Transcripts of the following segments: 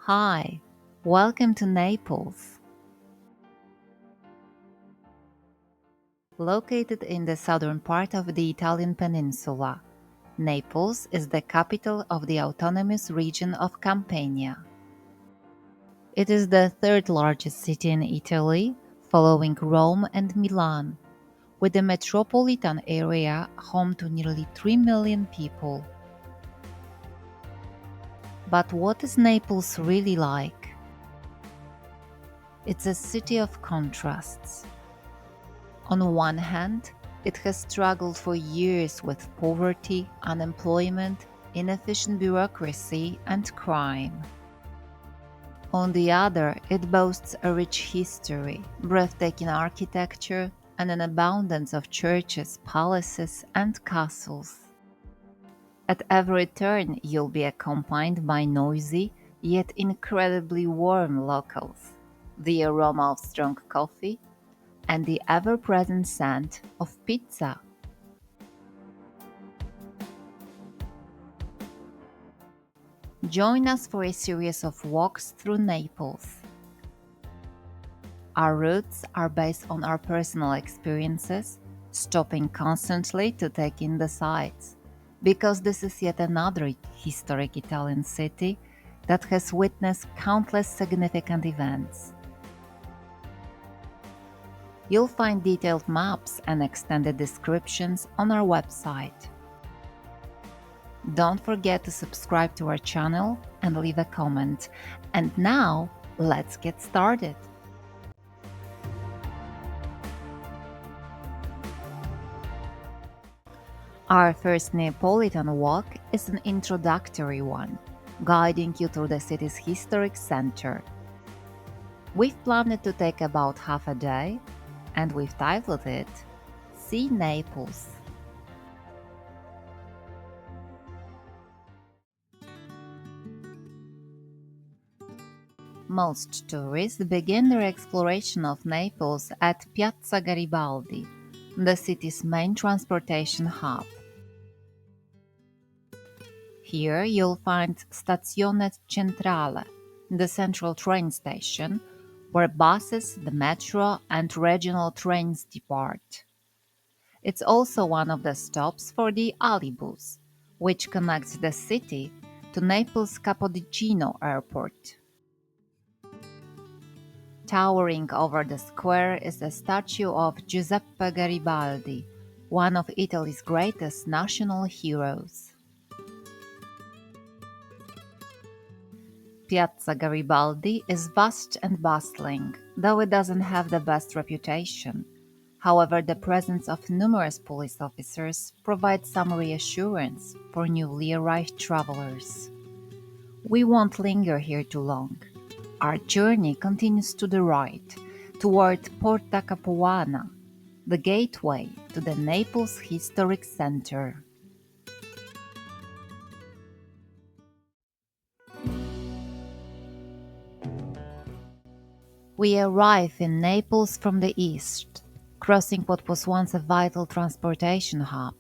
Hi, welcome to Naples. Located in the southern part of the Italian peninsula, Naples is the capital of the autonomous region of Campania. It is the third largest city in Italy, following Rome and Milan, with the metropolitan area home to nearly 3 million people. But what is Naples really like? It's a city of contrasts. On one hand, it has struggled for years with poverty, unemployment, inefficient bureaucracy, and crime. On the other, it boasts a rich history, breathtaking architecture, and an abundance of churches, palaces, and castles. At every turn, you'll be accompanied by noisy, yet incredibly warm locals, the aroma of strong coffee, and the ever present scent of pizza. Join us for a series of walks through Naples. Our routes are based on our personal experiences, stopping constantly to take in the sights, because this is yet another historic Italian city that has witnessed countless significant events. You'll find detailed maps and extended descriptions on our website. Don't forget to subscribe to our channel and leave a comment. And now, let's get started. Our first Neapolitan walk is an introductory one, guiding you through the city's historic center. We've planned it to take about half a day, and we've titled it See Naples. Most tourists begin their exploration of Naples at Piazza Garibaldi, the city's main transportation hub. Here you'll find Stazione Centrale, the central train station, where buses, the metro, and regional trains depart. It's also one of the stops for the Alibus, which connects the city to Naples Capodichino Airport. Towering over the square is a statue of Giuseppe Garibaldi, one of Italy's greatest national heroes. Piazza Garibaldi is vast and bustling, though it doesn't have the best reputation. However, the presence of numerous police officers provides some reassurance for newly arrived travelers. We won't linger here too long. Our journey continues to the right, toward Porta Capuana, the gateway to the Naples Historic Center. We arrive in Naples from the east, crossing what was once a vital transportation hub.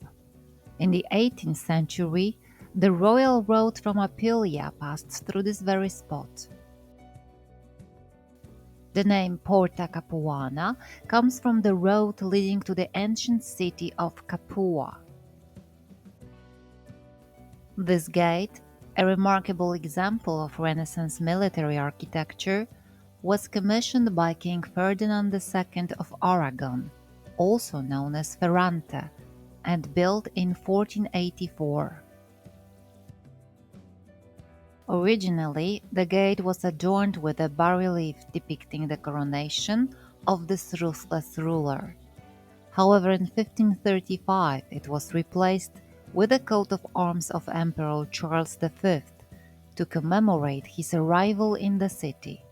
In the 18th century, the royal road from Apulia passed through this very spot. The name Porta Capuana comes from the road leading to the ancient city of Capua. This gate, a remarkable example of Renaissance military architecture, was commissioned by King Ferdinand II of Aragon, also known as Ferrante, and built in 1484. Originally, the gate was adorned with a bas-relief depicting the coronation of this ruthless ruler. However, in 1535 it was replaced with a coat of arms of Emperor Charles V to commemorate his arrival in the city.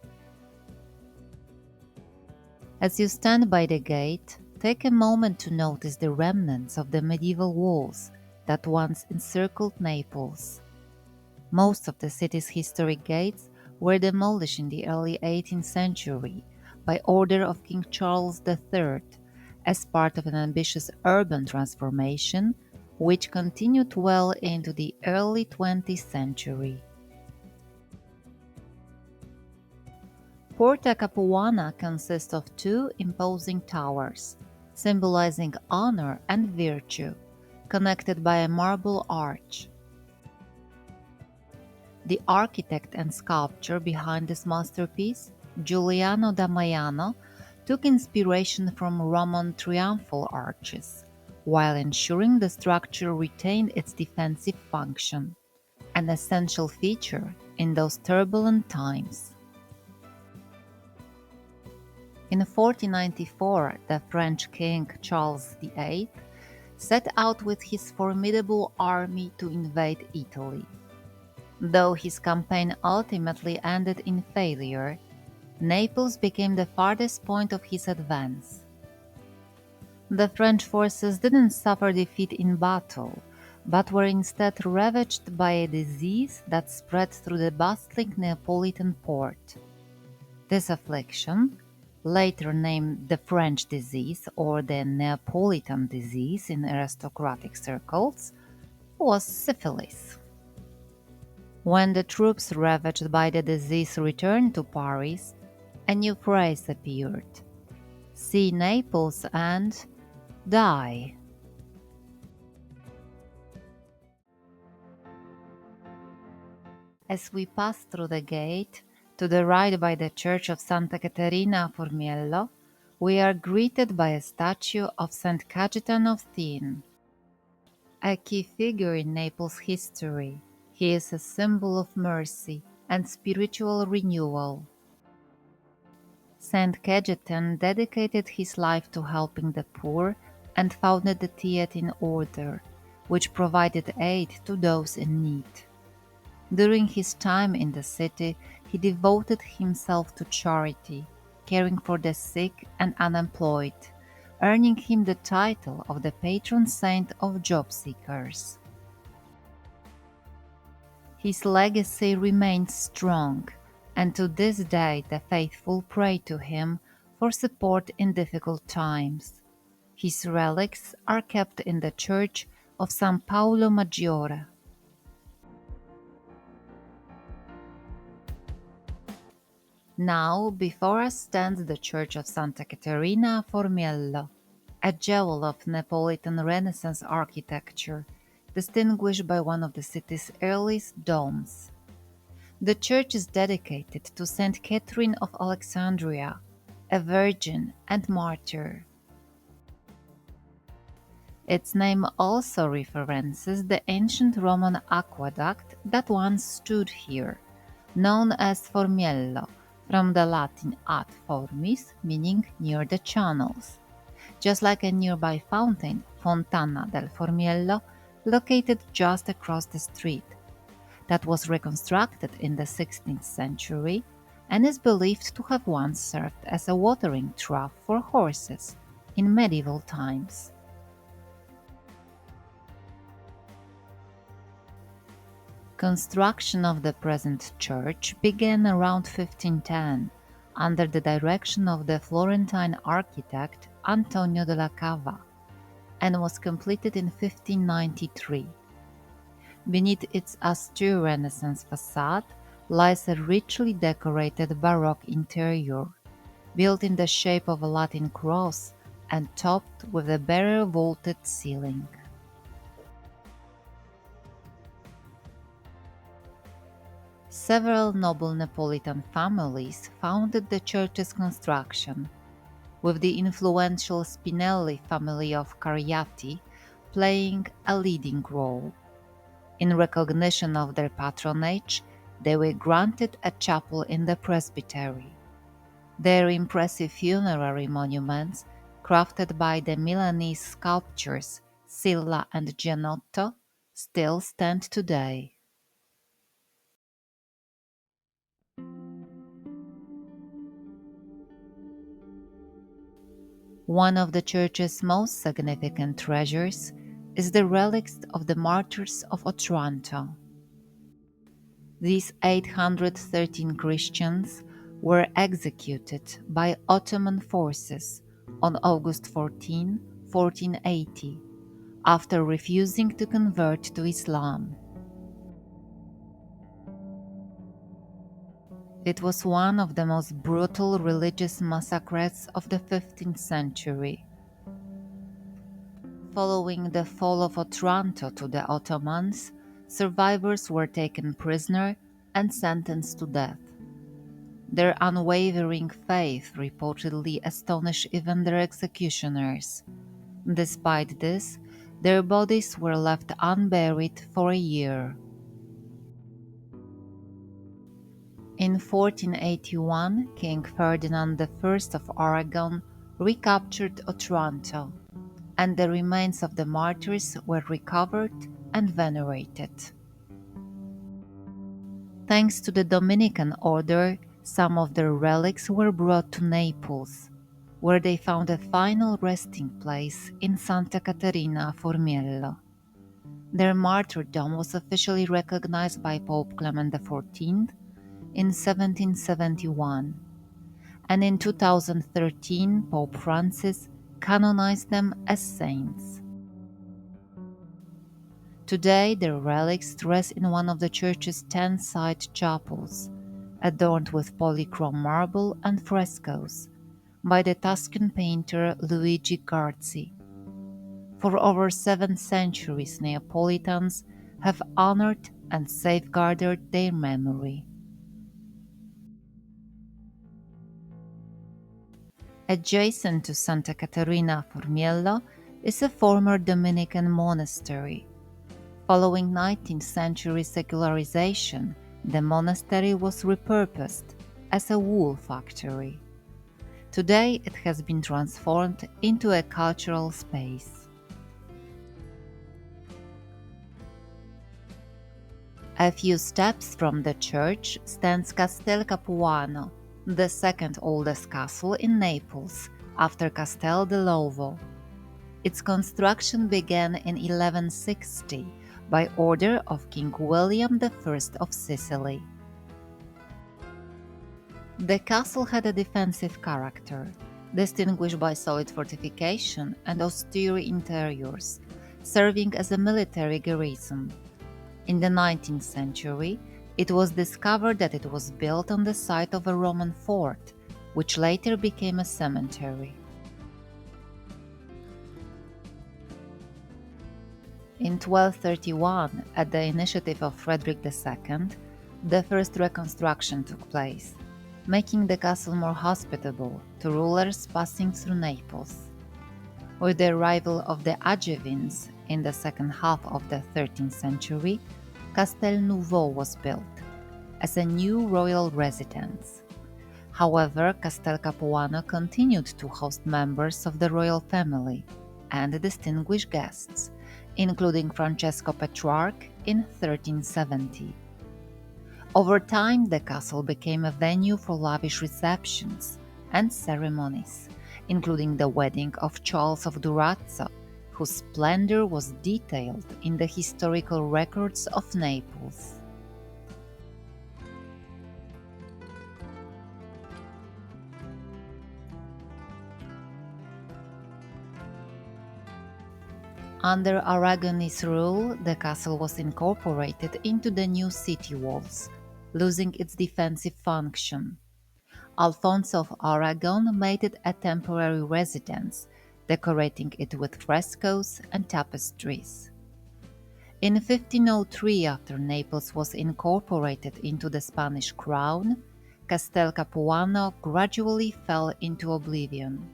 As you stand by the gate, take a moment to notice the remnants of the medieval walls that once encircled Naples. Most of the city's historic gates were demolished in the early 18th century by order of King Charles III as part of an ambitious urban transformation which continued well into the early 20th century. Porta Capuana consists of two imposing towers, symbolizing honor and virtue, connected by a marble arch. The architect and sculptor behind this masterpiece, Giuliano da Maiano, took inspiration from Roman triumphal arches, while ensuring the structure retained its defensive function, an essential feature in those turbulent times. In 1494, the French king Charles VIII set out with his formidable army to invade Italy. Though his campaign ultimately ended in failure, Naples became the farthest point of his advance. The French forces didn't suffer defeat in battle, but were instead ravaged by a disease that spread through the bustling Neapolitan port. This affliction, later named the French disease or the Neapolitan disease in aristocratic circles, was syphilis. When the troops ravaged by the disease returned to Paris, a new phrase appeared: "See Naples and die." As we pass through the gate, to the right by the church of Santa Caterina a Formiello, we are greeted by a statue of Saint Cajetan of Thiene, a key figure in Naples' history. He is a symbol of mercy and spiritual renewal. Saint Cajetan dedicated his life to helping the poor and founded the Theatine Order, which provided aid to those in need. During his time in the city, he devoted himself to charity, caring for the sick and unemployed, earning him the title of the patron saint of job seekers. His legacy remains strong, and to this day the faithful pray to him for support in difficult times. His relics are kept in the church of San Paolo Maggiore. Now, before us stands the church of Santa Caterina a Formiello, a jewel of Neapolitan Renaissance architecture, distinguished by one of the city's earliest domes. The church is dedicated to Saint Catherine of Alexandria, a virgin and martyr. Its name also references the ancient Roman aqueduct that once stood here, known as Formiello, from the Latin ad formis, meaning near the channels, just like a nearby fountain, Fontana del Formiello, located just across the street, that was reconstructed in the 16th century and is believed to have once served as a watering trough for horses in medieval times. Construction of the present church began around 1510 under the direction of the Florentine architect Antonio della Cava and was completed in 1593. Beneath its austere Renaissance facade lies a richly decorated Baroque interior, built in the shape of a Latin cross and topped with a barrel vaulted ceiling. Several noble Neapolitan families founded the church's construction, with the influential Spinelli family of Cariati playing a leading role. In recognition of their patronage, they were granted a chapel in the presbytery. Their impressive funerary monuments, crafted by the Milanese sculptors Silla and Giannotto, still stand today. One of the church's most significant treasures is the relics of the martyrs of Otranto. These 813 Christians were executed by Ottoman forces on August 14, 1480, after refusing to convert to Islam. It was one of the most brutal religious massacres of the 15th century. Following the fall of Otranto to the Ottomans, survivors were taken prisoner and sentenced to death. Their unwavering faith reportedly astonished even their executioners. Despite this, their bodies were left unburied for a year. In 1481, King Ferdinand I of Aragon recaptured Otranto, and the remains of the martyrs were recovered and venerated. Thanks to the Dominican order, some of their relics were brought to Naples, where they found a final resting place in Santa Caterina Formiello. Their martyrdom was officially recognized by Pope Clement XIV in 1771, and in 2013 Pope Francis canonized them as saints. Today, their relics rest in one of the church's 10 side chapels, adorned with polychrome marble and frescoes by the Tuscan painter Luigi Garzi. For over 7 centuries, Neapolitans have honored and safeguarded their memory. Adjacent to Santa Caterina Formiello is a former Dominican monastery. Following 19th century secularization, the monastery was repurposed as a wool factory. Today it has been transformed into a cultural space. A few steps from the church stands Castel Capuano, the second oldest castle in Naples, after Castel dell'Ovo. Its construction began in 1160 by order of King William I of Sicily. The castle had a defensive character, distinguished by solid fortification and austere interiors, serving as a military garrison. In the 19th century, it was discovered that it was built on the site of a Roman fort, which later became a cemetery. In 1231, at the initiative of Frederick II, the first reconstruction took place, making the castle more hospitable to rulers passing through Naples. With the arrival of the Angevins in the second half of the 13th century, Castel Nuovo was built as a new royal residence. However, Castel Capuano continued to host members of the royal family and distinguished guests, including Francesco Petrarch in 1370. Over time, the castle became a venue for lavish receptions and ceremonies, including the wedding of Charles of Durazzo, whose splendor was detailed in the historical records of Naples. Under Aragonese rule, the castle was incorporated into the new city walls, losing its defensive function. Alfonso of Aragon made it a temporary residence, decorating it with frescoes and tapestries. In 1503, after Naples was incorporated into the Spanish crown, Castel Capuano gradually fell into oblivion.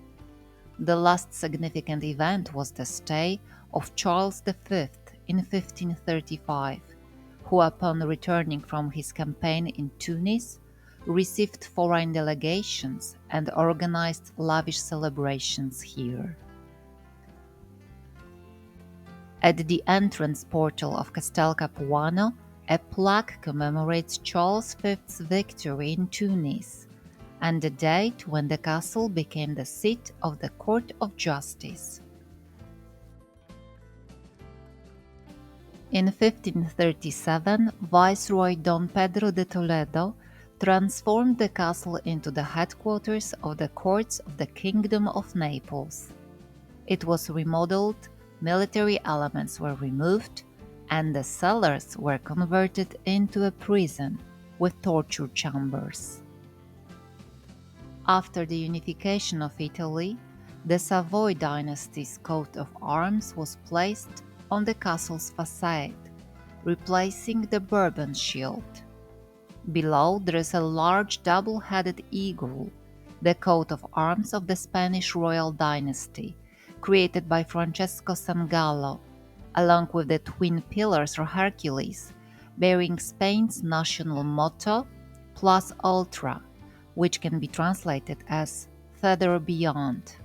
The last significant event was the stay of Charles V in 1535, who, upon returning from his campaign in Tunis, received foreign delegations and organized lavish celebrations here. At the entrance portal of Castel Capuano, a plaque commemorates Charles V's victory in Tunis and the date when the castle became the seat of the Court of Justice. In 1537, Viceroy Don Pedro de Toledo transformed the castle into the headquarters of the courts of the Kingdom of Naples. It was remodeled, military elements were removed, and the cellars were converted into a prison, with torture chambers. After the unification of Italy, the Savoy dynasty's coat of arms was placed on the castle's facade, replacing the Bourbon shield. Below there is a large double-headed eagle, the coat of arms of the Spanish royal dynasty, created by Francesco Sangallo, along with the twin pillars or Hercules, bearing Spain's national motto, Plus Ultra, which can be translated as Further Beyond.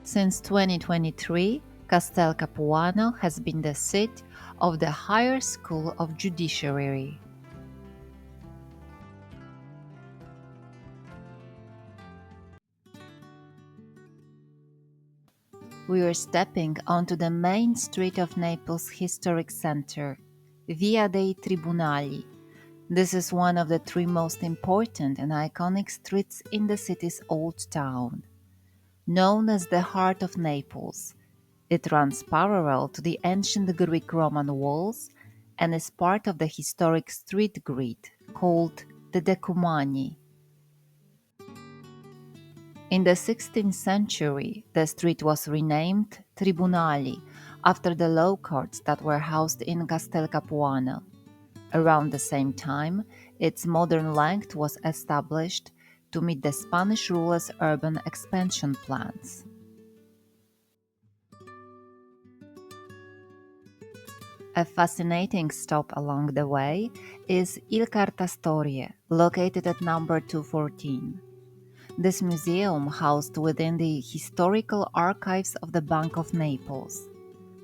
Since 2023, Castel Capuano has been the seat of the Higher School of Judiciary. We are stepping onto the main street of Naples' historic center, Via dei Tribunali. This is one of the three most important and iconic streets in the city's old town. Known as the heart of Naples, it runs parallel to the ancient Greek-Roman walls and is part of the historic street grid called the Decumani. In the 16th century, the street was renamed Tribunali after the law courts that were housed in Castel Capuano. Around the same time, its modern length was established to meet the Spanish rulers' urban expansion plans. A fascinating stop along the way is Il Cartastorie, located at number 214. This museum, housed within the historical archives of the Bank of Naples,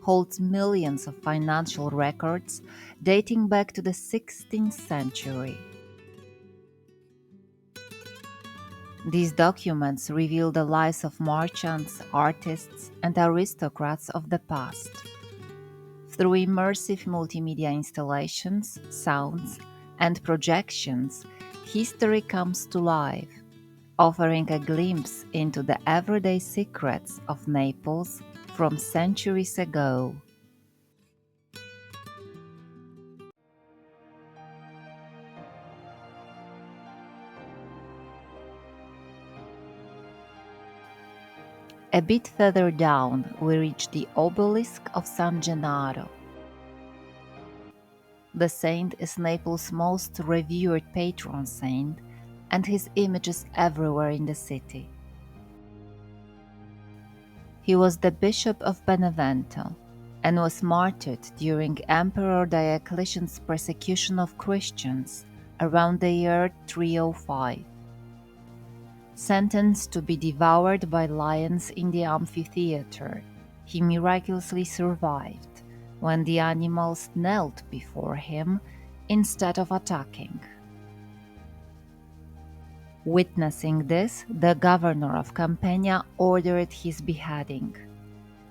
holds millions of financial records dating back to the 16th century. These documents reveal the lives of merchants, artists, and aristocrats of the past. Through immersive multimedia installations, sounds, and projections, history comes to life, offering a glimpse into the everyday secrets of Naples from centuries ago. A bit further down, we reach the obelisk of San Gennaro. The saint is Naples' most revered patron saint, and his image is everywhere in the city. He was the bishop of Benevento and was martyred during Emperor Diocletian's persecution of Christians around the year 305. Sentenced to be devoured by lions in the amphitheater, he miraculously survived when the animals knelt before him instead of attacking. Witnessing this, the governor of Campania ordered his beheading.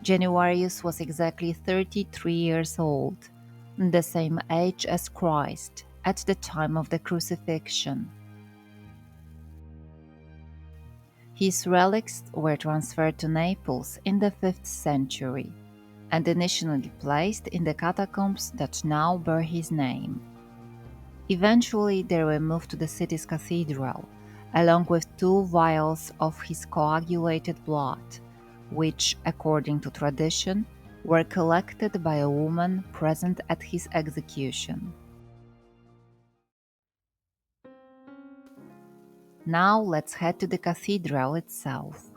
Januarius was exactly 33 years old, the same age as Christ at the time of the crucifixion. His relics were transferred to Naples in the 5th century and initially placed in the catacombs that now bear his name. Eventually, they were moved to the city's cathedral, along with 2 vials of his coagulated blood, which, according to tradition, were collected by a woman present at his execution. Now let's head to the cathedral itself.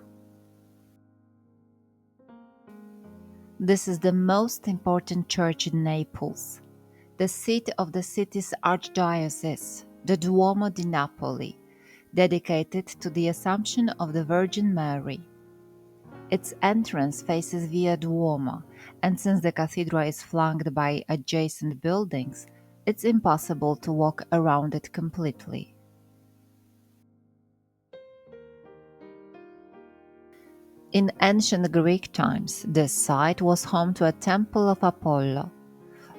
This is the most important church in Naples, the seat of the city's archdiocese, the Duomo di Napoli, dedicated to the Assumption of the Virgin Mary. Its entrance faces Via Duomo, and since the cathedral is flanked by adjacent buildings, it's impossible to walk around it completely. In ancient Greek times, this site was home to a temple of Apollo.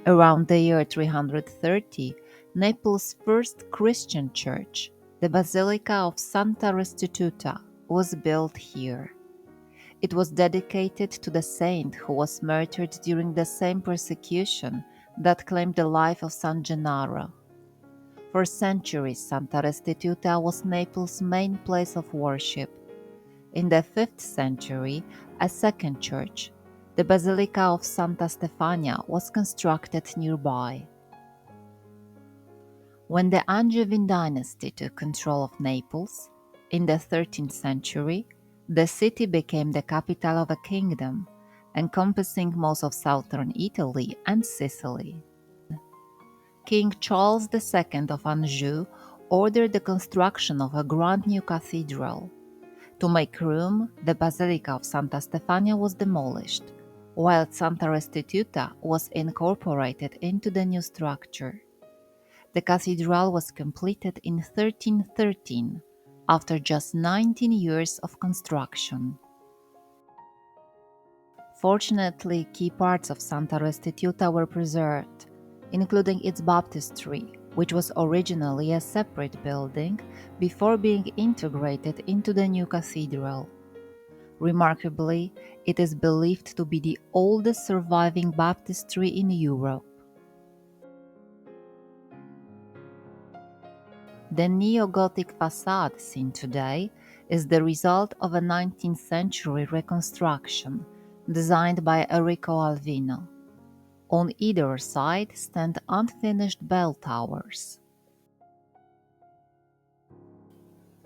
Around the year 330, Naples' first Christian church, the Basilica of Santa Restituta, was built here. It was dedicated to the saint who was martyred during the same persecution that claimed the life of San Gennaro. For centuries, Santa Restituta was Naples' main place of worship. In the 5th century, a second church, the Basilica of Santa Stefania, was constructed nearby. When the Angevin dynasty took control of Naples, in the 13th century, the city became the capital of a kingdom, encompassing most of southern Italy and Sicily. King Charles II of Anjou ordered the construction of a grand new cathedral. To make room, the Basilica of Santa Stefania was demolished, while Santa Restituta was incorporated into the new structure. The cathedral was completed in 1313, after just 19 years of construction. Fortunately, key parts of Santa Restituta were preserved, including its baptistry, which was originally a separate building before being integrated into the new cathedral. Remarkably, it is believed to be the oldest surviving baptistry in Europe. The neo-Gothic facade seen today is the result of a 19th century reconstruction designed by Enrico Alvino. On either side stand unfinished bell towers.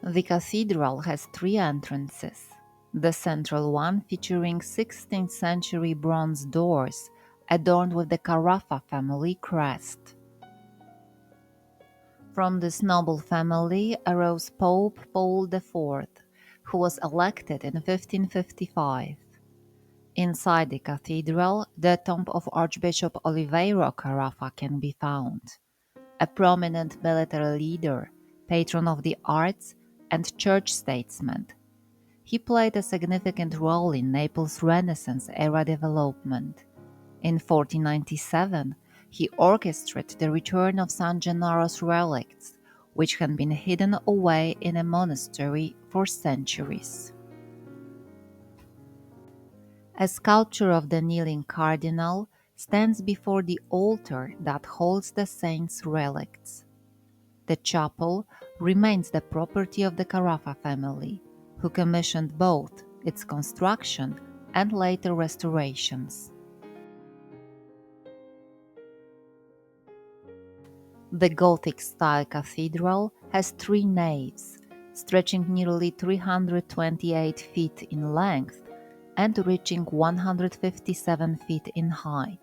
The cathedral has three entrances, the central one featuring 16th century bronze doors adorned with the Carafa family crest. From this noble family arose Pope Paul IV, who was elected in 1555. Inside the cathedral, the tomb of Archbishop Oliveiro Carafa can be found, a prominent military leader, patron of the arts, and church statesman. He played a significant role in Naples' Renaissance-era development. In 1497, he orchestrated the return of San Gennaro's relics, which had been hidden away in a monastery for centuries. A sculpture of the kneeling cardinal stands before the altar that holds the saint's relics. The chapel remains the property of the Carafa family, who commissioned both its construction and later restorations. The Gothic-style cathedral has three naves, stretching nearly 328 feet in length and reaching 157 feet in height.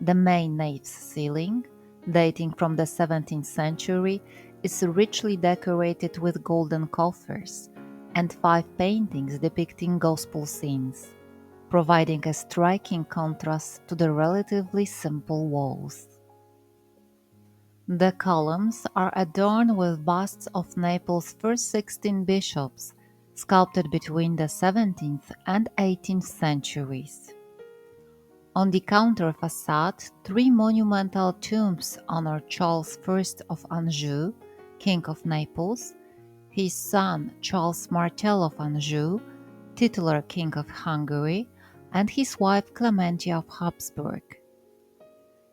The main nave's ceiling, dating from the 17th century, is richly decorated with golden coffers and 5 paintings depicting gospel scenes, providing a striking contrast to the relatively simple walls. The columns are adorned with busts of Naples' first 16 bishops, sculpted between the 17th and 18th centuries. On the counter facade, 3 monumental tombs honor Charles I of Anjou, King of Naples, his son Charles Martel of Anjou, titular King of Hungary, and his wife Clementia of Habsburg.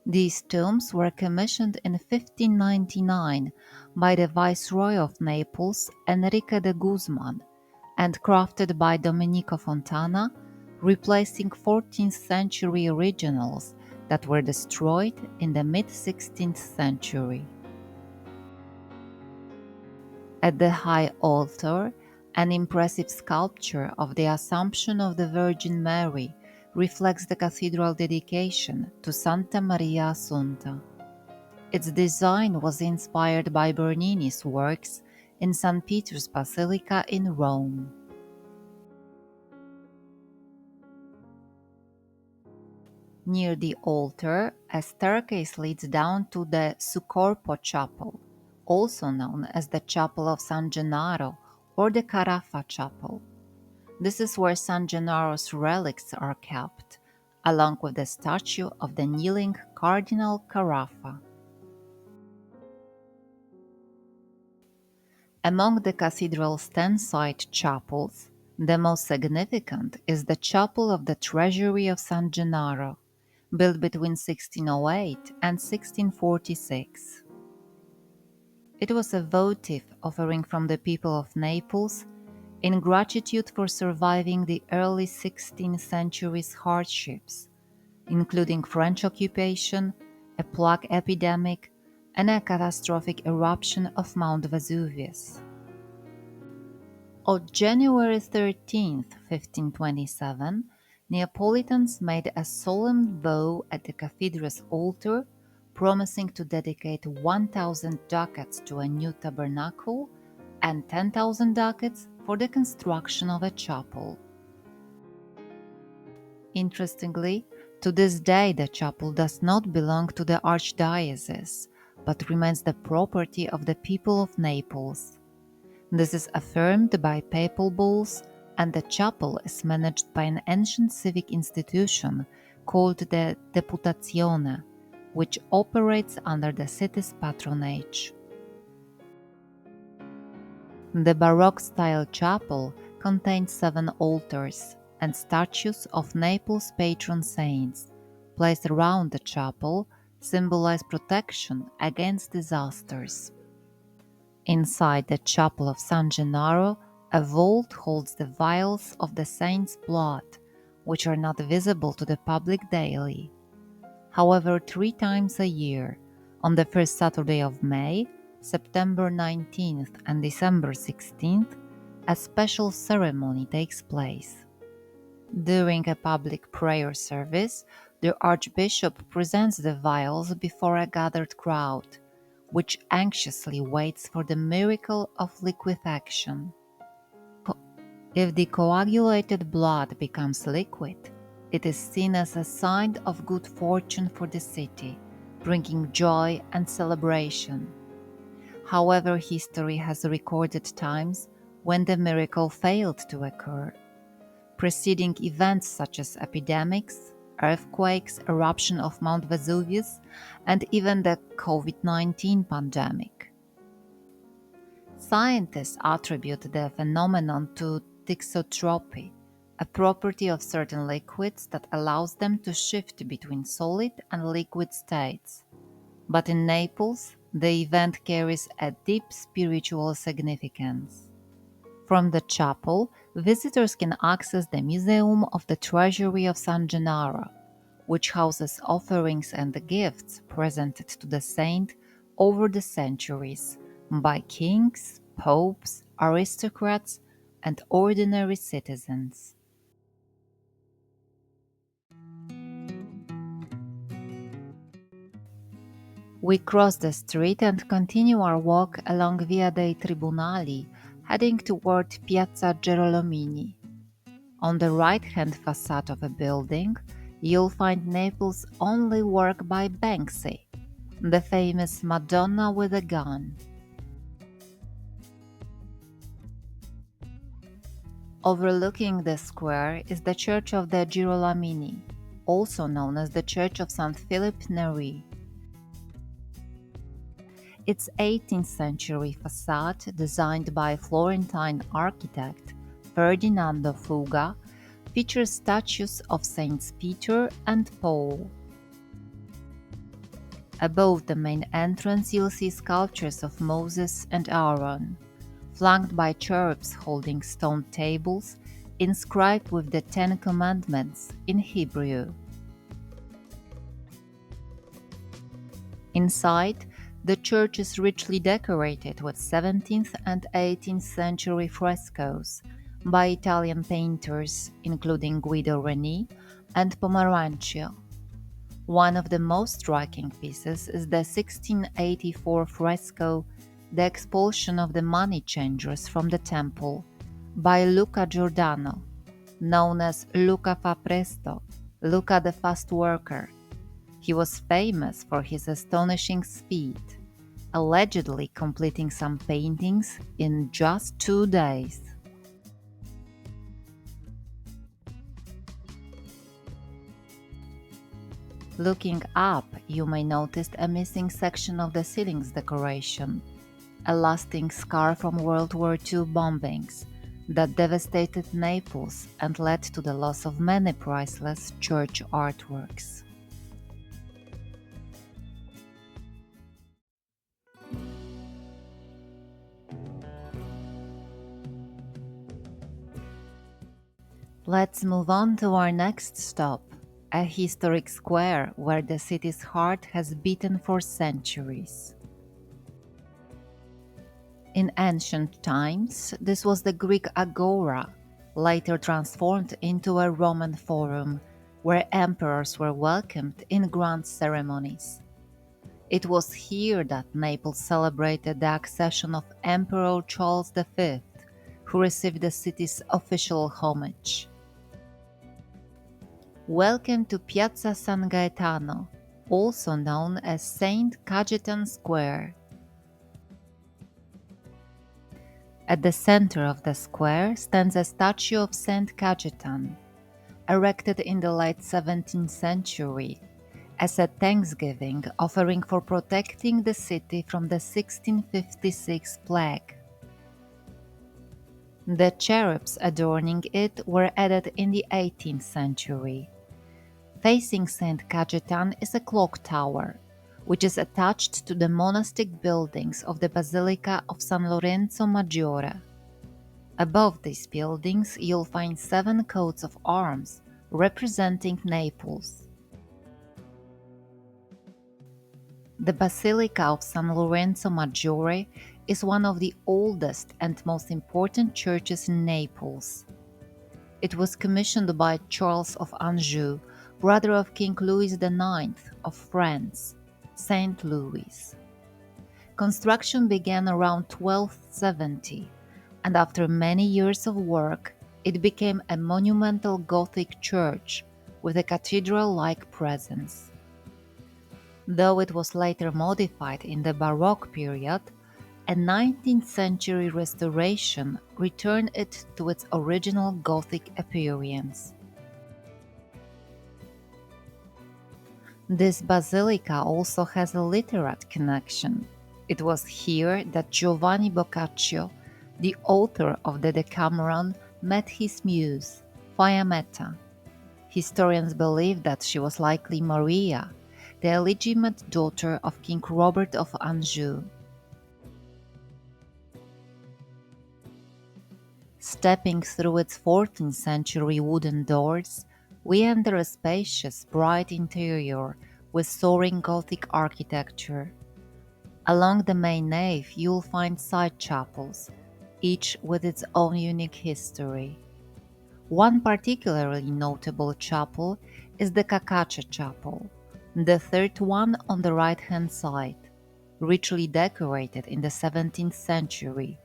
These tombs were commissioned in 1599 by the Viceroy of Naples, Enrique de Guzman, and crafted by Domenico Fontana, replacing 14th century originals that were destroyed in the mid-16th century. At the high altar, an impressive sculpture of the Assumption of the Virgin Mary reflects the cathedral dedication to Santa Maria Assunta. Its design was inspired by Bernini's works in St. Peter's Basilica in Rome. Near the altar, a staircase leads down to the Sucorpo Chapel, also known as the Chapel of San Gennaro or the Carafa Chapel. This is where San Gennaro's relics are kept, along with the statue of the kneeling Cardinal Carafa. Among the cathedral's 10 side chapels, the most significant is the Chapel of the Treasury of San Gennaro, built between 1608 and 1646. It was a votive offering from the people of Naples in gratitude for surviving the early 16th century's hardships, including French occupation, a plague epidemic, and a catastrophic eruption of Mount Vesuvius. On January 13, 1527, Neapolitans made a solemn vow at the cathedral's altar, promising to dedicate 1,000 ducats to a new tabernacle and 10,000 ducats for the construction of a chapel. Interestingly, to this day the chapel does not belong to the archdiocese, but remains the property of the people of Naples. This is affirmed by papal bulls, and the chapel is managed by an ancient civic institution called the Deputazione, which operates under the city's patronage. The Baroque-style chapel contains 7 altars and statues of Naples' patron saints, placed around the chapel, symbolize protection against disasters. Inside the chapel of San Gennaro, a vault holds the vials of the saint's blood, which are not visible to the public daily. However, 3 times a year, on the first Saturday of May, September 19th and December 16th, a special ceremony takes place. During a public prayer service, the Archbishop presents the vials before a gathered crowd, which anxiously waits for the miracle of liquefaction. If the coagulated blood becomes liquid, it is seen as a sign of good fortune for the city, bringing joy and celebration. However, history has recorded times when the miracle failed to occur. Preceding events such as epidemics, earthquakes, eruption of Mount Vesuvius, and even the COVID-19 pandemic. Scientists attribute the phenomenon to thixotropy, a property of certain liquids that allows them to shift between solid and liquid states. But in Naples, the event carries a deep spiritual significance. From the chapel, visitors can access the Museum of the Treasury of San Gennaro, which houses offerings and gifts presented to the saint over the centuries by kings, popes, aristocrats, and ordinary citizens. We cross the street and continue our walk along Via dei Tribunali, heading toward Piazza Gerolomini. On the right-hand facade of a building, you'll find Naples' only work by Banksy, the famous Madonna with a Gun. Overlooking the square is the Church of the Girolomini, also known as the Church of St. Philip Neri. Its 18th century facade, designed by Florentine architect Ferdinando Fuga, features statues of Saints Peter and Paul. Above the main entrance you'll see sculptures of Moses and Aaron, flanked by cherubs holding stone tables inscribed with the 10 Commandments in Hebrew. Inside, the church is richly decorated with 17th and 18th century frescoes by Italian painters, including Guido Reni and Pomerancio. One of the most striking pieces is the 1684 fresco The Expulsion of the Money Changers from the Temple by Luca Giordano, known as Luca fa presto, Luca the Fast Worker. He was famous for his astonishing speed, allegedly completing some paintings in just 2 days. Looking up, you may notice a missing section of the ceiling's decoration, a lasting scar from World War II bombings that devastated Naples and led to the loss of many priceless church artworks. Let's move on to our next stop, a historic square where the city's heart has beaten for centuries. In ancient times, this was the Greek agora, later transformed into a Roman forum, where emperors were welcomed in grand ceremonies. It was here that Naples celebrated the accession of Emperor Charles V, who received the city's official homage. Welcome to Piazza San Gaetano, also known as Saint Cajetan Square. At the center of the square stands a statue of Saint Cajetan, erected in the late 17th century as a thanksgiving offering for protecting the city from the 1656 plague. The cherubs adorning it were added in the 18th century. Facing St. Cajetan is a clock tower, which is attached to the monastic buildings of the Basilica of San Lorenzo Maggiore. Above these buildings, you'll find 7 coats of arms representing Naples. The Basilica of San Lorenzo Maggiore is one of the oldest and most important churches in Naples. It was commissioned by Charles of Anjou, brother of King Louis IX of France, Saint Louis. Construction began around 1270, and after many years of work, it became a monumental Gothic church with a cathedral-like presence. Though it was later modified in the Baroque period, a 19th century restoration returned it to its original Gothic appearance. This basilica also has a literate connection. It was here that Giovanni Boccaccio, the author of the Decameron, met his muse, Fiammetta. Historians believe that she was likely Maria, the illegitimate daughter of King Robert of Anjou. Stepping through its 14th century wooden doors, we enter a spacious, bright interior with soaring Gothic architecture. Along the main nave, you'll find side chapels, each with its own unique history. One particularly notable chapel is the Cacace Chapel, the third one on the right-hand side, richly decorated in the 17th century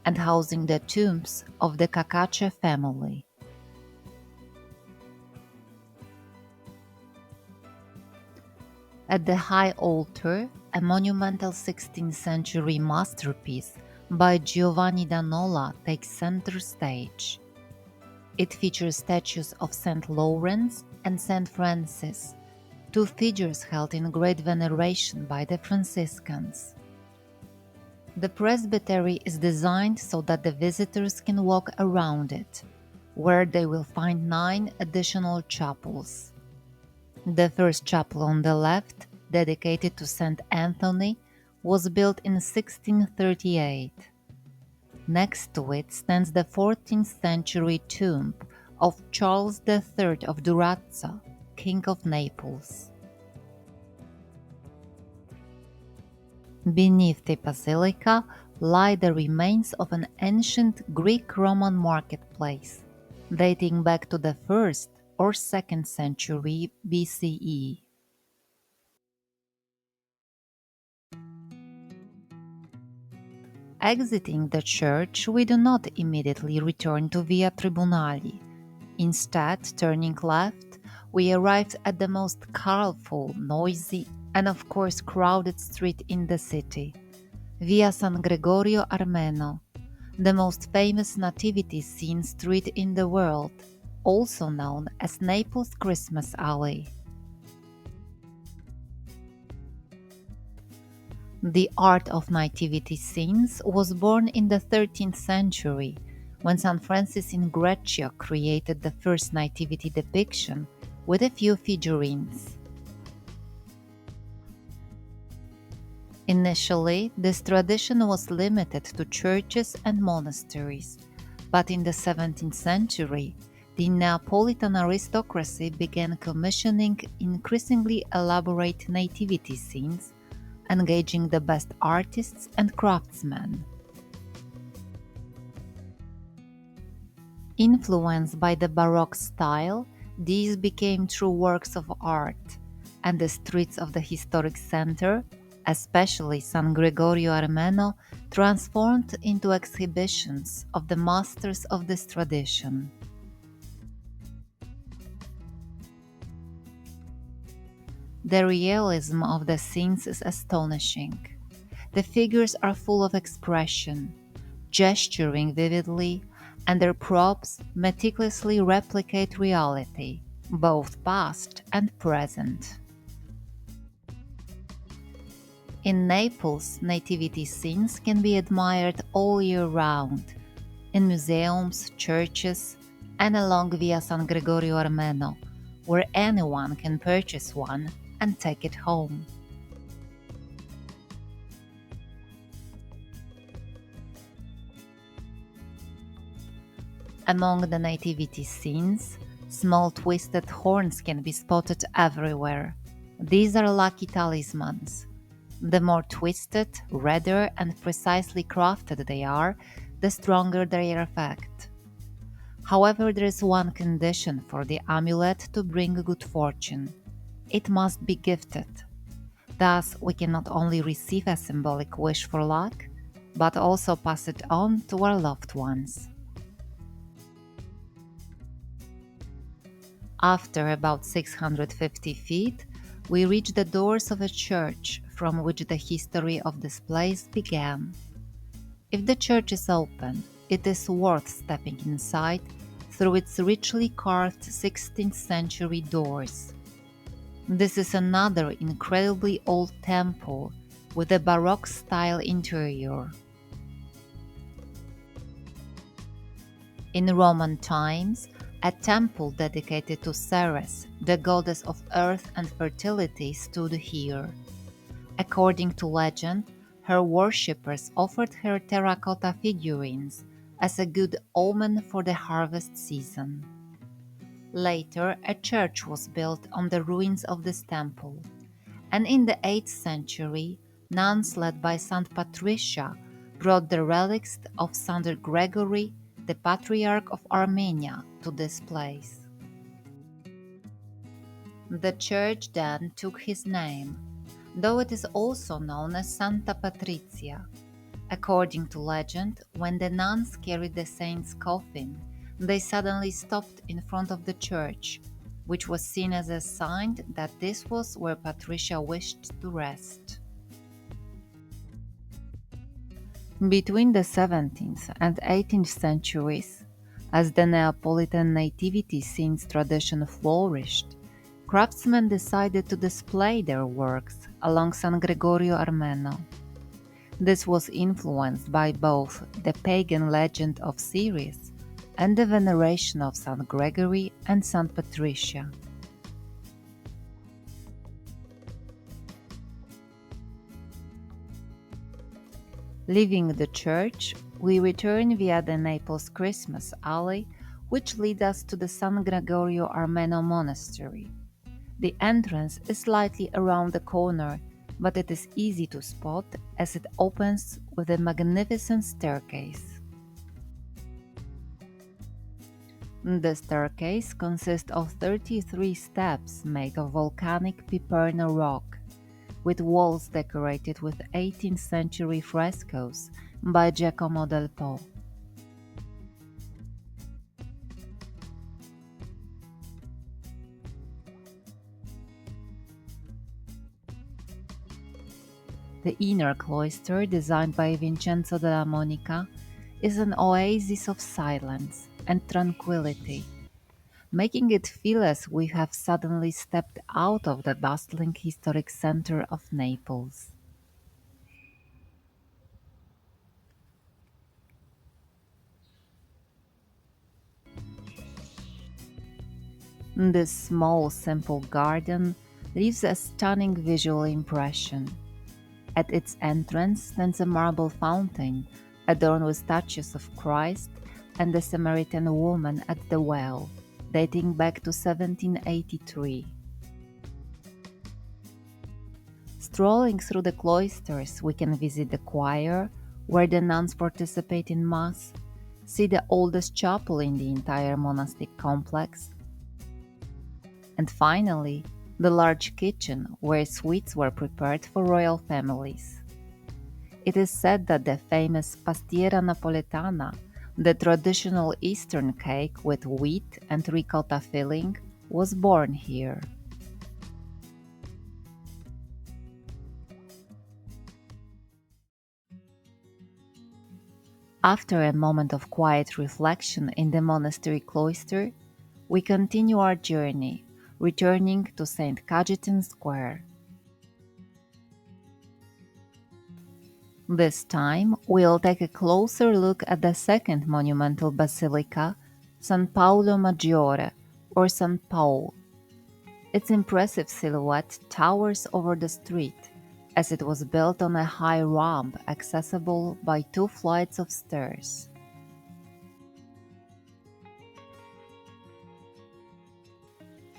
and housing the tombs of the Cacace family. At the high altar, a monumental 16th century masterpiece by Giovanni da Nola takes center stage. It features statues of St. Lawrence and St. Francis, 2 figures held in great veneration by the Franciscans. The presbytery is designed so that the visitors can walk around it, where they will find 9 additional chapels. The first chapel on the left, dedicated to St. Anthony, was built in 1638. Next to it stands the 14th century tomb of Charles III of Durazzo, King of Naples. Beneath the basilica lie the remains of an ancient Greek-Roman marketplace, dating back to the 1st or 2nd century BCE. Exiting the church, we do not immediately return to Via Tribunali. Instead, turning left, we arrived at the most colorful, noisy, and of course crowded street in the city, Via San Gregorio Armeno, the most famous nativity scene street in the world, also known as Naples' Christmas Alley. The art of nativity scenes was born in the 13th century, when St. Francis in Greccio created the first nativity depiction with a few figurines. Initially, this tradition was limited to churches and monasteries, but in the 17th century, The Neapolitan aristocracy began commissioning increasingly elaborate nativity scenes, engaging the best artists and craftsmen. Influenced by the Baroque style, these became true works of art, and the streets of the historic center, especially San Gregorio Armeno, transformed into exhibitions of the masters of this tradition. The realism of the scenes is astonishing. The figures are full of expression, gesturing vividly, and their props meticulously replicate reality, both past and present. In Naples, nativity scenes can be admired all year round, in museums, churches, and along Via San Gregorio Armeno, where anyone can purchase one and take it home. Among the nativity scenes, small twisted horns can be spotted everywhere. These are lucky talismans. The more twisted, redder, and precisely crafted they are, the stronger their effect. However, there is one condition for the amulet to bring good fortune: it must be gifted. Thus, we can not only receive a symbolic wish for luck, but also pass it on to our loved ones. After about 650 feet, we reach the doors of a church from which the history of this place began. If the church is open, it is worth stepping inside through its richly carved 16th century doors. This is another incredibly old temple with a Baroque style interior. In Roman times, a temple dedicated to Ceres, the goddess of earth and fertility, stood here. According to legend, her worshippers offered her terracotta figurines as a good omen for the harvest season. Later, a church was built on the ruins of this temple, and in the 8th century, nuns led by Saint Patricia brought the relics of Saint Gregory, the Patriarch of Armenia, to this place. The church then took his name, though it is also known as Santa Patrizia. According to legend, when the nuns carried the saint's coffin, they suddenly stopped in front of the church, which was seen as a sign that this was where Patricia wished to rest. Between the 17th and 18th centuries, as the Neapolitan nativity scenes tradition flourished, craftsmen decided to display their works along San Gregorio Armeno. This was influenced by both the pagan legend of Ceres and the veneration of Saint Gregory and Saint Patricia. Leaving the church, we return via the Naples Christmas alley, which leads us to the San Gregorio Armeno monastery. The entrance is slightly around the corner, but it is easy to spot as it opens with a magnificent staircase. The staircase consists of 33 steps made of volcanic Piperno rock, with walls decorated with 18th century frescoes by Giacomo del Po. The inner cloister, designed by Vincenzo della Monica, is an oasis of silence and tranquility, making it feel as we have suddenly stepped out of the bustling historic center of Naples. This small, simple garden leaves a stunning visual impression. At its entrance stands a marble fountain adorned with statues of Christ and the Samaritan woman at the well. dating back to 1783. Strolling through the cloisters, we can visit the choir, where the nuns participate in Mass, see the oldest chapel in the entire monastic complex, and finally, the large kitchen where sweets were prepared for royal families. It is said that the famous pastiera napoletana, the traditional Eastern cake with wheat and ricotta filling, was born here. After a moment of quiet reflection in the monastery cloister, we continue our journey, returning to St. Cajetan Square. This time, we'll take a closer look at the second monumental basilica, San Paolo Maggiore, or San Paul. Its impressive silhouette towers over the street, as it was built on a high ramp accessible by two flights of stairs.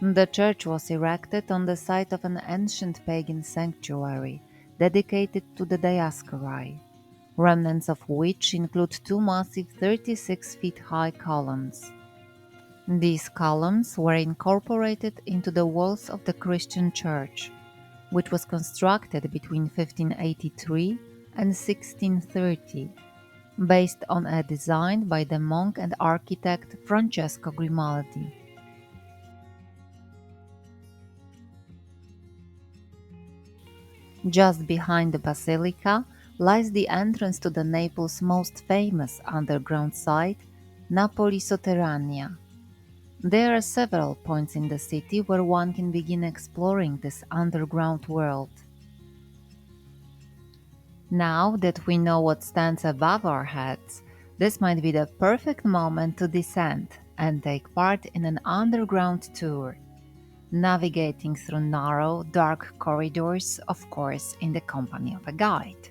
The church was erected on the site of an ancient pagan sanctuary dedicated to the Dioscuri, remnants of which include two massive 36 feet high columns. These columns were incorporated into the walls of the Christian church, which was constructed between 1583 and 1630, based on a design by the monk and architect Francesco Grimaldi. Just behind the basilica lies the entrance to the Naples' most famous underground site, Napoli Sotterranea. There are several points in the city where one can begin exploring this underground world. Now that we know what stands above our heads, this might be the perfect moment to descend and take part in an underground tour, navigating through narrow, dark corridors, of course, in the company of a guide.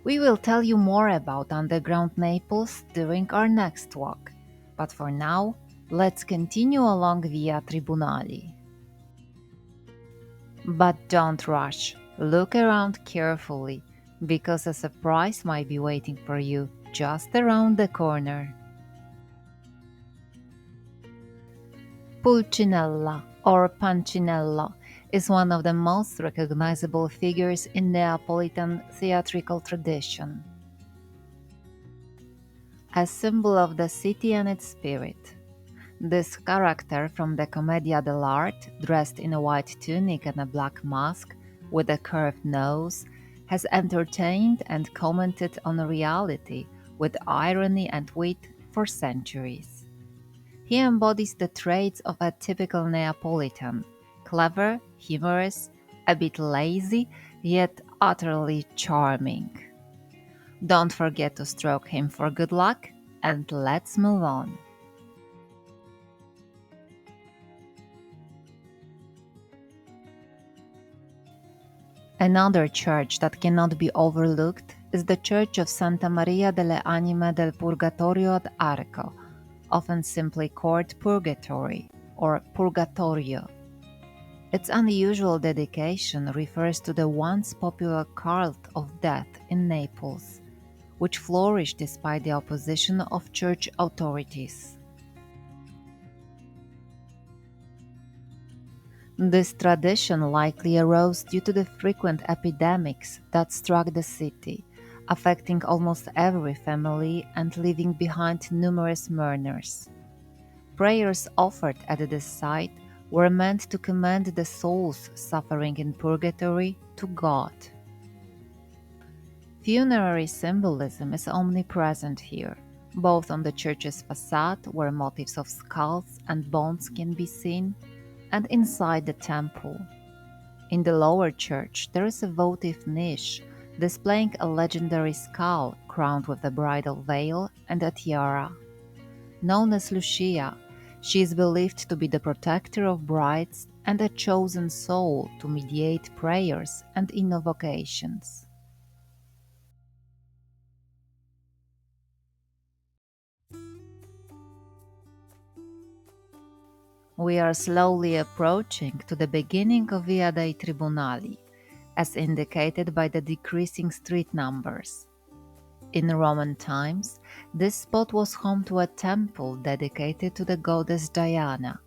We will tell you more about underground Naples during our next walk, but for now, let's continue along Via Tribunali. But don't rush, look around carefully, because a surprise might be waiting for you just around the corner. Pulcinella, or Pancinello, is one of the most recognizable figures in Neapolitan theatrical tradition, a symbol of the city and its spirit. This character from the Commedia dell'arte, dressed in a white tunic and a black mask, with a curved nose, has entertained and commented on reality with irony and wit for centuries. He embodies the traits of a typical Neapolitan: clever, humorous, a bit lazy, yet utterly charming. Don't forget to stroke him for good luck, and let's move on. Another church that cannot be overlooked is the Church of Santa Maria delle Anime del Purgatorio ad Arco, often simply called Purgatory or Purgatorio. Its unusual dedication refers to the once popular cult of death in Naples, which flourished despite the opposition of church authorities. This tradition likely arose due to the frequent epidemics that struck the city, affecting almost every family and leaving behind numerous mourners. Prayers offered at this site were meant to commend the souls suffering in purgatory to God. Funerary symbolism is omnipresent here, both on the church's facade, where motifs of skulls and bones can be seen, and inside the temple. In the lower church, there is a votive niche displaying a legendary skull crowned with a bridal veil and a tiara. Known as Lucia, she is believed to be the protector of brides and a chosen soul to mediate prayers and invocations. We are slowly approaching to the beginning of Via dei Tribunali, as indicated by the decreasing street numbers. In Roman times, this spot was home to a temple dedicated to the goddess Diana.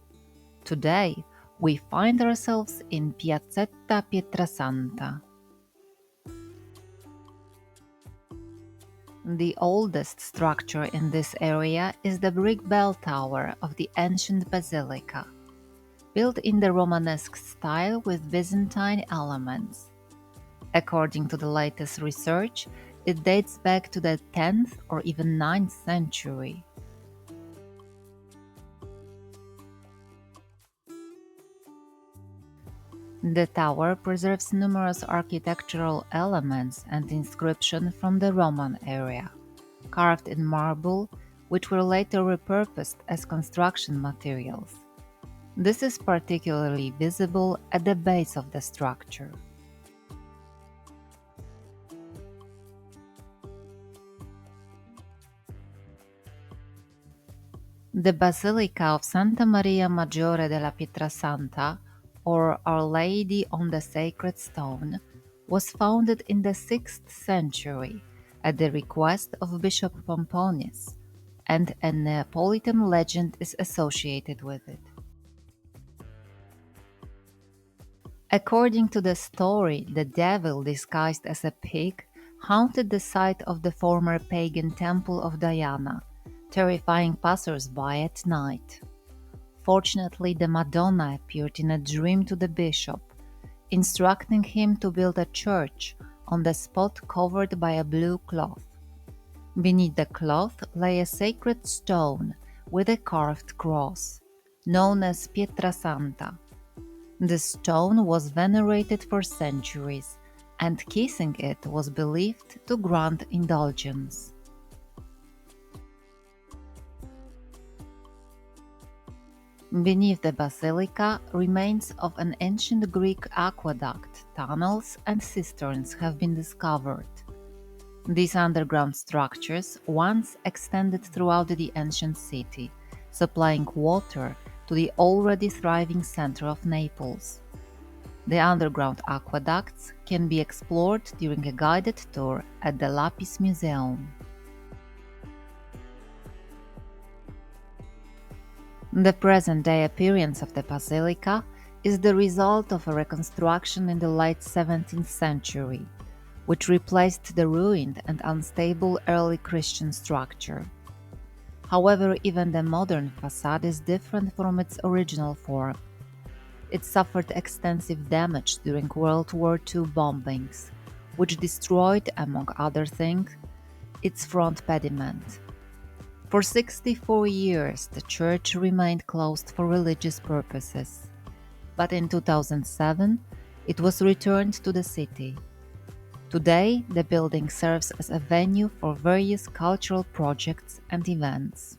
Today, we find ourselves in Piazzetta Pietrasanta. The oldest structure in this area is the brick bell tower of the ancient basilica, built in the Romanesque style with Byzantine elements. According to the latest research, it dates back to the 10th or even 9th century. The tower preserves numerous architectural elements and inscriptions from the Roman era, carved in marble, which were later repurposed as construction materials. This is particularly visible at the base of the structure. The Basilica of Santa Maria Maggiore della Pietrasanta, or Our Lady on the Sacred Stone, was founded in the 6th century at the request of Bishop Pomponius, and a Neapolitan legend is associated with it. According to the story, the devil disguised as a pig haunted the site of the former pagan temple of Diana, terrifying passers-by at night. Fortunately, the Madonna appeared in a dream to the bishop, instructing him to build a church on the spot covered by a blue cloth. Beneath the cloth lay a sacred stone with a carved cross, known as Pietrasanta. The stone was venerated for centuries, and kissing it was believed to grant indulgence. Beneath the basilica, remains of an ancient Greek aqueduct, tunnels, and cisterns have been discovered. These underground structures once extended throughout the ancient city, supplying water to the already thriving center of Naples. The underground aqueducts can be explored during a guided tour at the Lapis Museum. The present-day appearance of the basilica is the result of a reconstruction in the late 17th century, which replaced the ruined and unstable early Christian structure. However, even the modern facade is different from its original form. It suffered extensive damage during World War II bombings, which destroyed, among other things, its front pediment. For 64 years, the church remained closed for religious purposes, but in 2007, it was returned to the city. Today, the building serves as a venue for various cultural projects and events.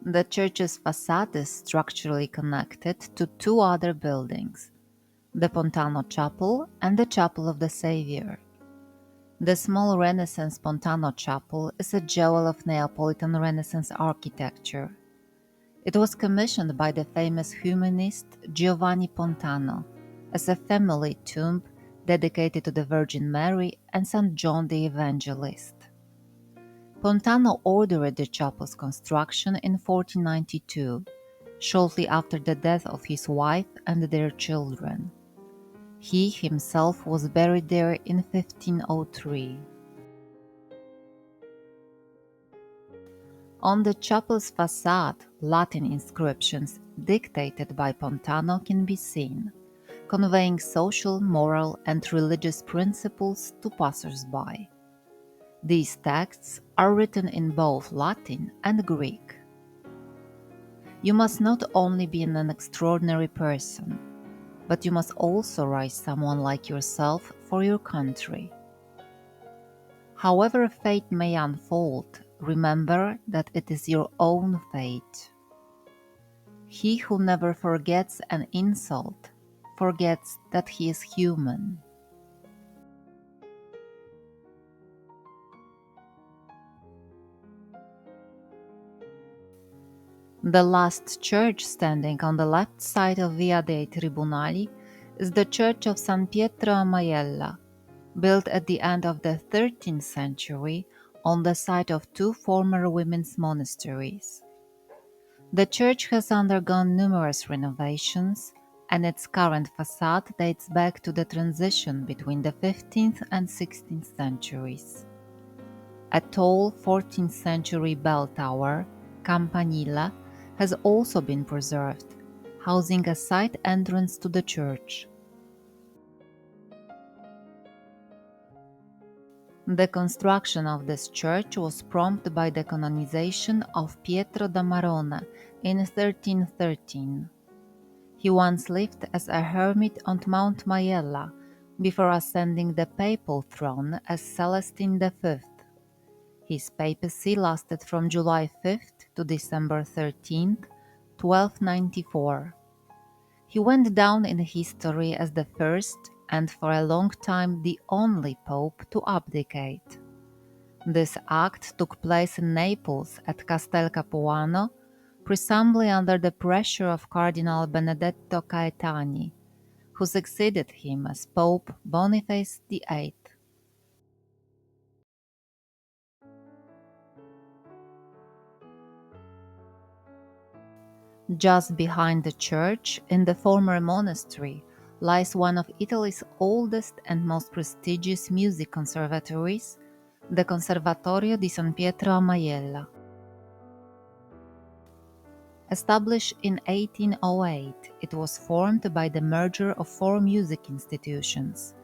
The church's facade is structurally connected to two other buildings, the Pontano Chapel and the Chapel of the Savior. The small Renaissance Pontano Chapel is a jewel of Neapolitan Renaissance architecture. It was commissioned by the famous humanist Giovanni Pontano as a family tomb dedicated to the Virgin Mary and St. John the Evangelist. Pontano ordered the chapel's construction in 1492, shortly after the death of his wife and their children. He himself was buried there in 1503. On the chapel's facade, Latin inscriptions dictated by Pontano can be seen, conveying social, moral, and religious principles to passers-by. These texts are written in both Latin and Greek. You must not only be an extraordinary person, but you must also rise someone like yourself for your country. However fate may unfold, remember that it is your own fate. He who never forgets an insult forgets that he is human. The last church standing on the left side of Via dei Tribunali is the Church of San Pietro a Maiella, built at the end of the 13th century on the site of two former women's monasteries. The church has undergone numerous renovations, and its current facade dates back to the transition between the 15th and 16th centuries. A tall 14th century bell tower, campanile, has also been preserved, housing a side entrance to the church. The construction of this church was prompted by the canonization of Pietro da Marona in 1313. He once lived as a hermit on Mount Maiella before ascending the papal throne as Celestine V. His papacy lasted from July 5th to December 13th, 1294. He went down in history as the first and for a long time the only pope to abdicate. This act took place in Naples at Castel Capuano, presumably under the pressure of Cardinal Benedetto Caetani, who succeeded him as Pope Boniface VIII. Just behind the church, in the former monastery, lies one of Italy's oldest and most prestigious music conservatories, the Conservatorio di San Pietro a Maiella. Established in 1808, it was formed by the merger of four music institutions,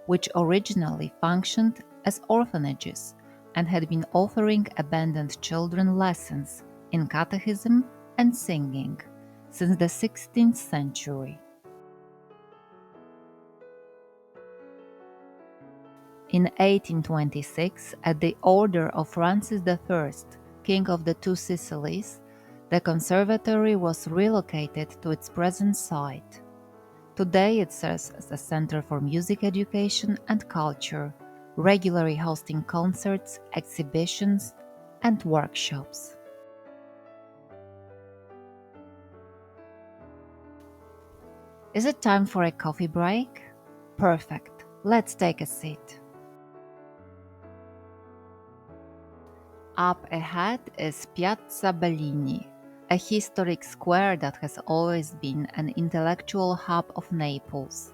which originally functioned as orphanages and had been offering abandoned children lessons in catechism and singing since the 16th century. In 1826, at the order of Francis I, King of the Two Sicilies, the conservatory was relocated to its present site. Today it serves as a center for music education and culture, regularly hosting concerts, exhibitions, and workshops. Is it time for a coffee break? Perfect. Let's take a seat. Up ahead is Piazza Bellini, a historic square that has always been an intellectual hub of Naples.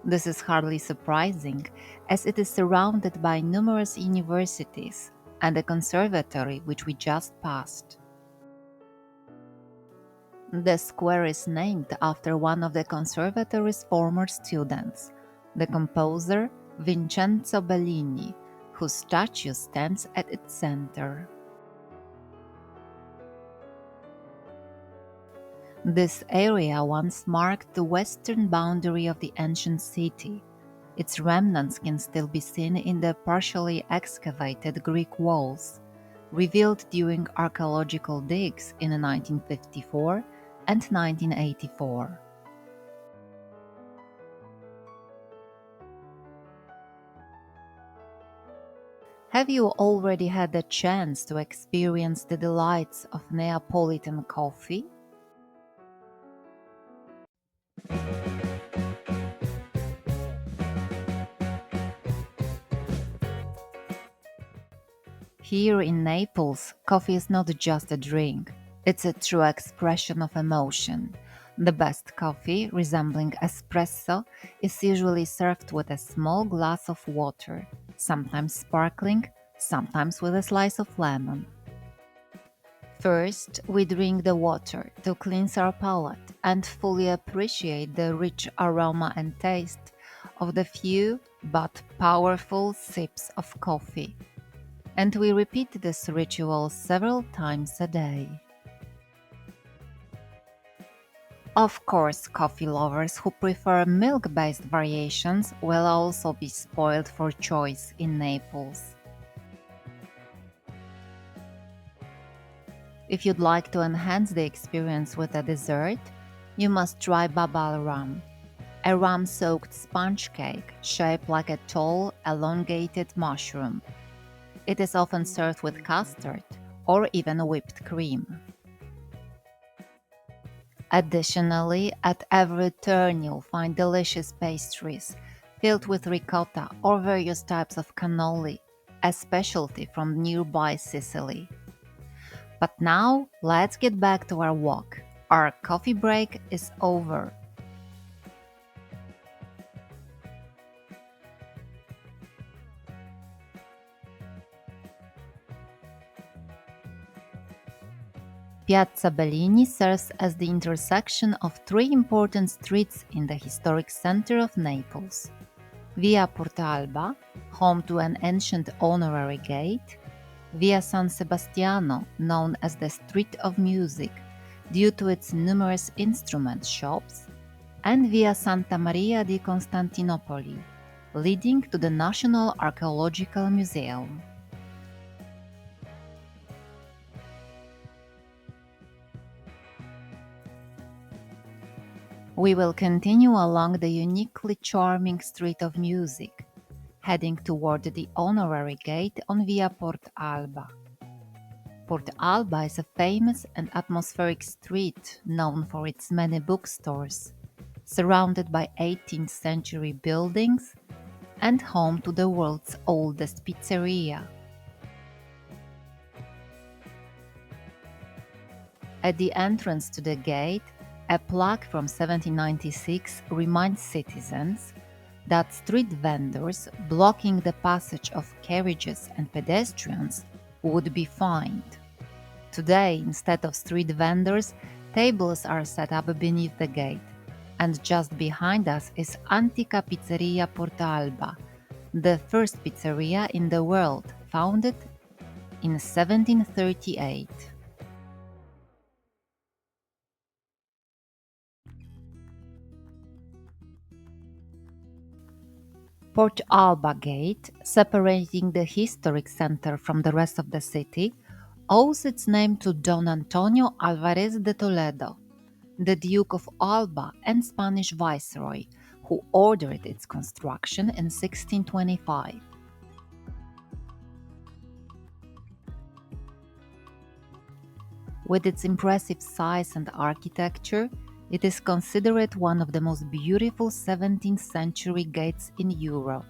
This is hardly surprising, as it is surrounded by numerous universities and a conservatory which we just passed. The square is named after one of the conservatory's former students, the composer Vincenzo Bellini, whose statue stands at its center. This area once marked the western boundary of the ancient city. Its remnants can still be seen in the partially excavated Greek walls, revealed during archaeological digs in 1954 and 1984. Have you already had the chance to experience the delights of Neapolitan coffee? Here in Naples, coffee is not just a drink, it's a true expression of emotion. The best coffee, resembling espresso, is usually served with a small glass of water, sometimes sparkling, sometimes with a slice of lemon. First, we drink the water to cleanse our palate and fully appreciate the rich aroma and taste of the few but powerful sips of coffee. And we repeat this ritual several times a day. Of course, coffee lovers who prefer milk-based variations will also be spoiled for choice in Naples. If you'd like to enhance the experience with a dessert, you must try baba al ram, a rum-soaked sponge cake shaped like a tall, elongated mushroom. It is often served with custard or even whipped cream. Additionally, at every turn you'll find delicious pastries filled with ricotta or various types of cannoli, a specialty from nearby Sicily. But now, let's get back to our walk. Our coffee break is over. Piazza Bellini serves as the intersection of three important streets in the historic center of Naples: Via Porta Alba, home to an ancient honorary gate; Via San Sebastiano, known as the Street of Music due to its numerous instrument shops; and Via Santa Maria di Costantinopoli, leading to the National Archaeological Museum. We will continue along the uniquely charming Street of Music, heading toward the honorary gate on Via Port Alba. Port Alba is a famous and atmospheric street known for its many bookstores, surrounded by 18th century buildings and home to the world's oldest pizzeria. At the entrance to the gate, a plaque from 1796 reminds citizens that street vendors blocking the passage of carriages and pedestrians would be fined. Today, instead of street vendors, tables are set up beneath the gate, and just behind us is Antica Pizzeria Porta Alba, the first pizzeria in the world, founded in 1738. Port Alba Gate, separating the historic center from the rest of the city, owes its name to Don Antonio Alvarez de Toledo, the Duke of Alba and Spanish viceroy, who ordered its construction in 1625. With its impressive size and architecture, it is considered one of the most beautiful 17th century gates in Europe.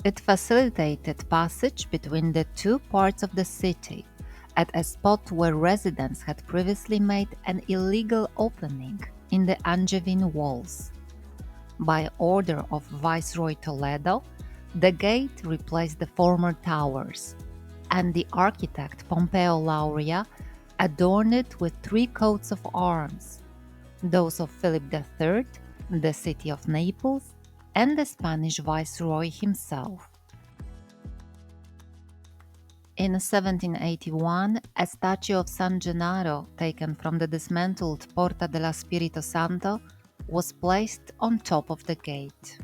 It facilitated passage between the two parts of the city at a spot where residents had previously made an illegal opening in the Angevin walls. By order of Viceroy Toledo, the gate replaced the former towers, and the architect Pompeo Lauria adorned it with three coats of arms: those of Philip III, the city of Naples, and the Spanish viceroy himself. In 1781, a statue of San Gennaro, taken from the dismantled Porta della Spirito Santo, was placed on top of the gate.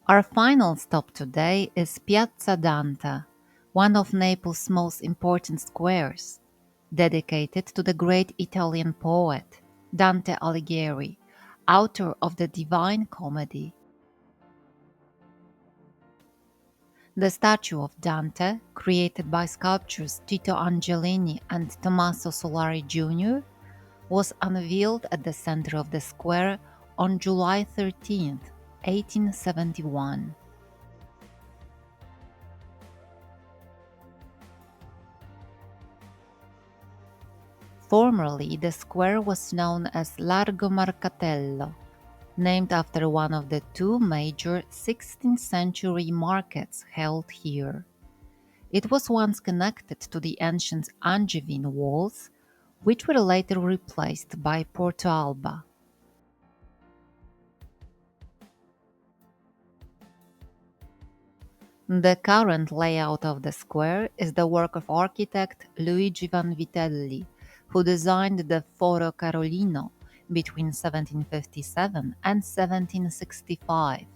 Our final stop today is Piazza Dante, one of Naples' most important squares, dedicated to the great Italian poet Dante Alighieri, author of the Divine Comedy. The statue of Dante, created by sculptors Tito Angelini and Tommaso Solari Jr., was unveiled at the center of the square on July 13, 1871. Formerly, the square was known as Largo Marcatello, named after one of the two major 16th century markets held here. It was once connected to the ancient Angevin walls, which were later replaced by Porto Alba. The current layout of the square is the work of architect Luigi Vanvitelli, who designed the Foro Carolino between 1757 and 1765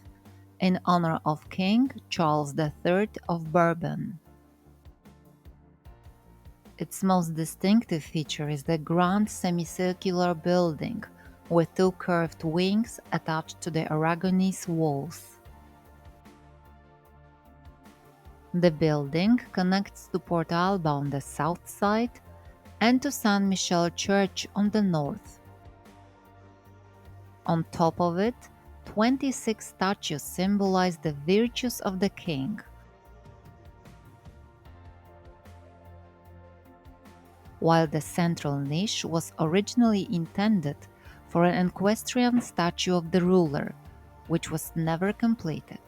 in honor of King Charles III of Bourbon. Its most distinctive feature is the grand semicircular building with two curved wings attached to the Aragonese walls. The building connects to Port Alba on the south side and to San Michel Church on the north. On top of it, 26 statues symbolize the virtues of the king. While the central niche was originally intended for an equestrian statue of the ruler, which was never completed.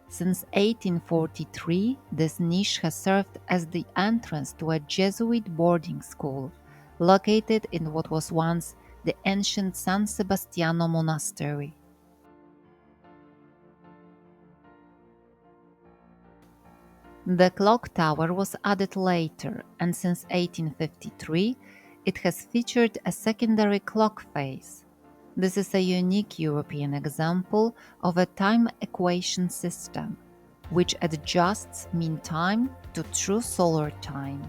Since 1843, this niche has served as the entrance to a Jesuit boarding school located in what was once the ancient San Sebastiano monastery. The clock tower was added later, and since 1853, it has featured a secondary clock face. This is a unique European example of a time equation system, which adjusts mean time to true solar time.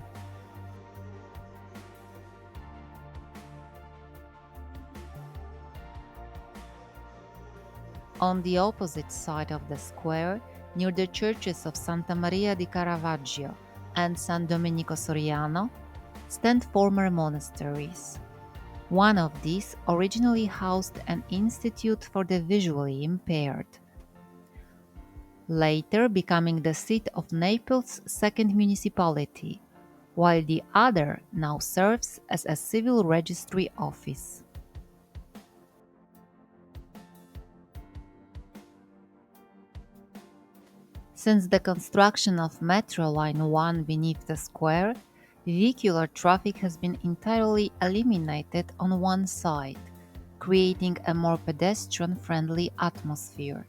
On the opposite side of the square, near the churches of Santa Maria di Caravaggio and San Domenico Soriano, stand former monasteries. One of these originally housed an institute for the visually impaired, later becoming the seat of Naples' second municipality, while the other now serves as a civil registry office. Since the construction of Metro Line 1 beneath the square, vehicular traffic has been entirely eliminated on one side, creating a more pedestrian-friendly atmosphere.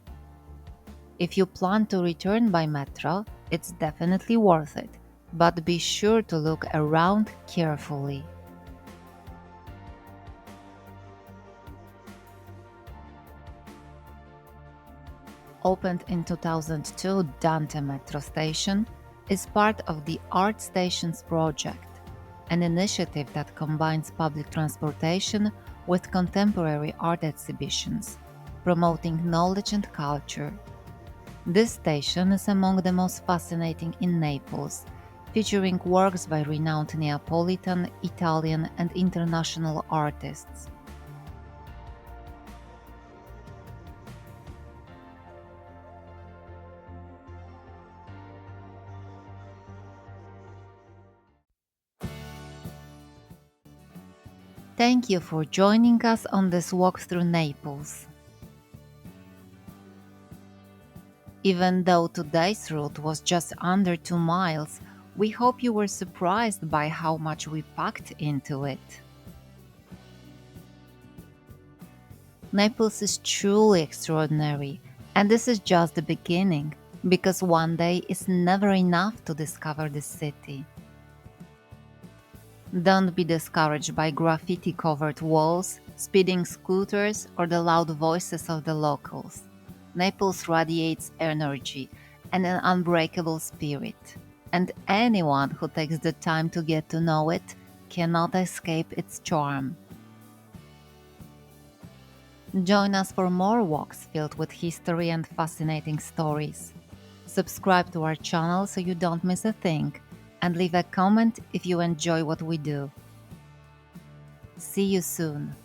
If you plan to return by metro, it's definitely worth it, but be sure to look around carefully. Opened in 2002, Dante Metro Station is part of the Art Stations project, an initiative that combines public transportation with contemporary art exhibitions, promoting knowledge and culture. This station is among the most fascinating in Naples, featuring works by renowned Neapolitan, Italian, and international artists. Thank you for joining us on this walk through Naples. Even though today's route was just under 2 miles, we hope you were surprised by how much we packed into it. Naples is truly extraordinary, and this is just the beginning, because one day is never enough to discover the city. Don't be discouraged by graffiti-covered walls, speeding scooters, or the loud voices of the locals. Naples radiates energy and an unbreakable spirit, and anyone who takes the time to get to know it cannot escape its charm. Join us for more walks filled with history and fascinating stories. Subscribe to our channel so you don't miss a thing, and leave a comment if you enjoy what we do. See you soon!